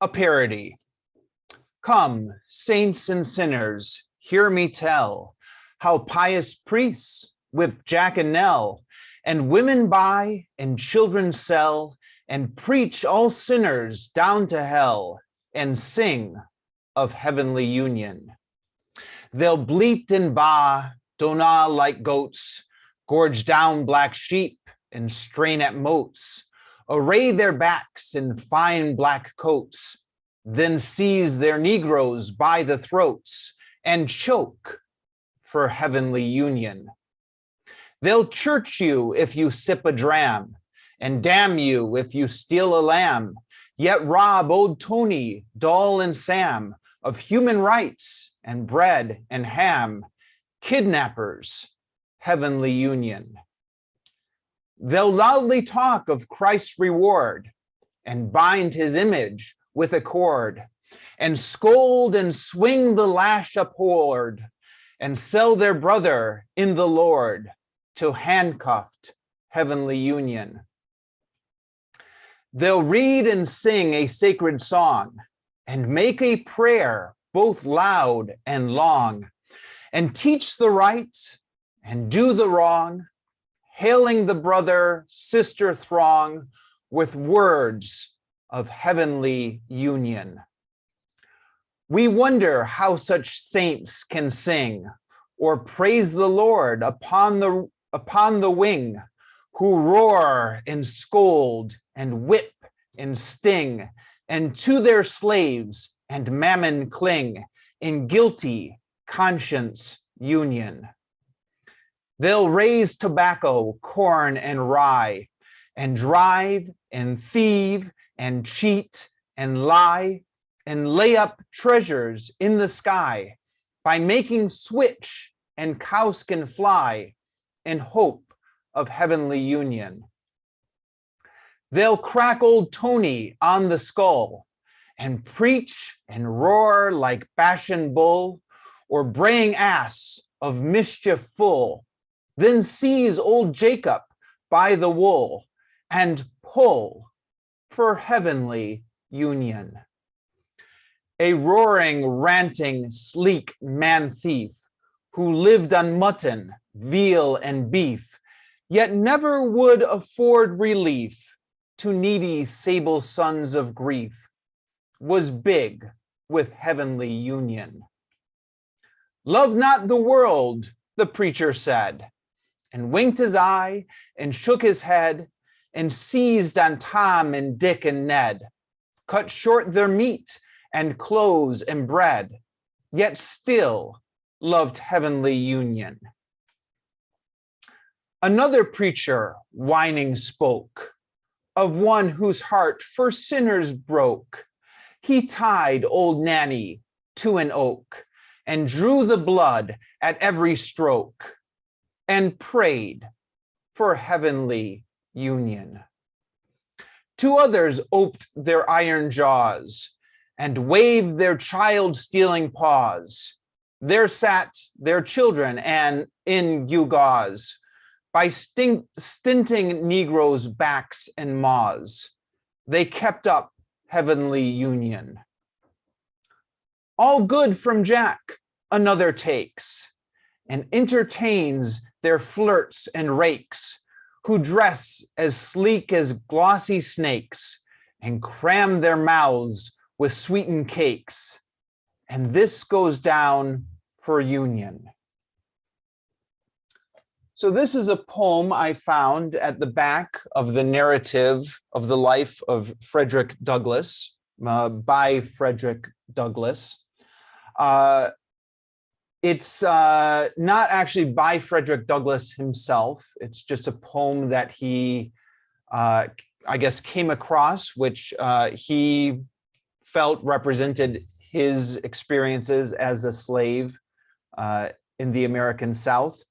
A parody. Come, saints and sinners, hear me tell how pious priests whip Jack and Nell, and women buy and children sell, and preach all sinners down to hell, and sing of heavenly union. They'll bleat and baa, dona like goats, gorge down black sheep and strain at motes, array their backs in fine black coats, then seize their negroes by the throats and choke for heavenly union. They'll church you if you sip a dram, and damn you if you steal a lamb, yet rob old Tony, Doll, and Sam of human rights and bread and ham. Kidnappers, heavenly union. They'll loudly talk of Christ's reward and bind his image with a cord, and scold and swing the lash abhorred, and sell their brother in the Lord to handcuffed heavenly union. They'll read and sing a sacred song and make a prayer both loud and long, and teach the right and do the wrong, hailing the brother sister throng with words of heavenly union. We wonder how such saints can sing or praise the Lord upon the wing, who roar and scold and whip and sting, and to their slaves and mammon cling in guilty conscience union. They'll raise tobacco, corn, and rye, and drive and thieve and cheat and lie, and lay up treasures in the sky by making switch and cowskin fly in hope of heavenly union. They'll crack old Tony on the skull and preach and roar like Bashan bull, or braying ass of mischief full, then seize old Jacob by the wool and pull for heavenly union. A roaring, ranting, sleek man thief who lived on mutton, veal, and beef, yet never would afford relief to needy sable sons of grief, was big with heavenly union. Love not the world, the preacher said, and winked his eye and shook his head, and seized on Tom and Dick and Ned, cut short their meat and clothes and bread, yet still loved heavenly union. Another preacher whining spoke of one whose heart for sinners broke. He tied old Nanny to an oak and drew the blood at every stroke, and prayed for heavenly union. Two others oped their iron jaws and waved their child-stealing paws. There sat their children and in gewgaws by stinting negroes' backs and maws. They kept up heavenly union. All good from Jack, another takes, and entertains their flirts and rakes, who dress as sleek as glossy snakes and cram their mouths with sweetened cakes. And this goes down for union. So this is a poem I found at the back of the narrative of the life of Frederick Douglass, by Frederick Douglass. It's not actually by Frederick Douglass himself. It's just a poem that he, I guess, came across, which he felt represented his experiences as a slave in the American South.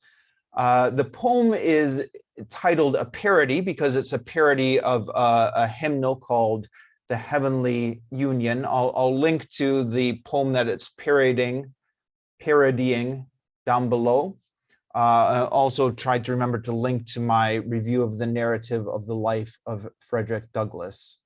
The poem is titled A Parody because it's a parody of a hymnal called The Heavenly Union. I'll link to the poem that it's parodying down below. I also tried to remember to link to my review of the narrative of the life of Frederick Douglass.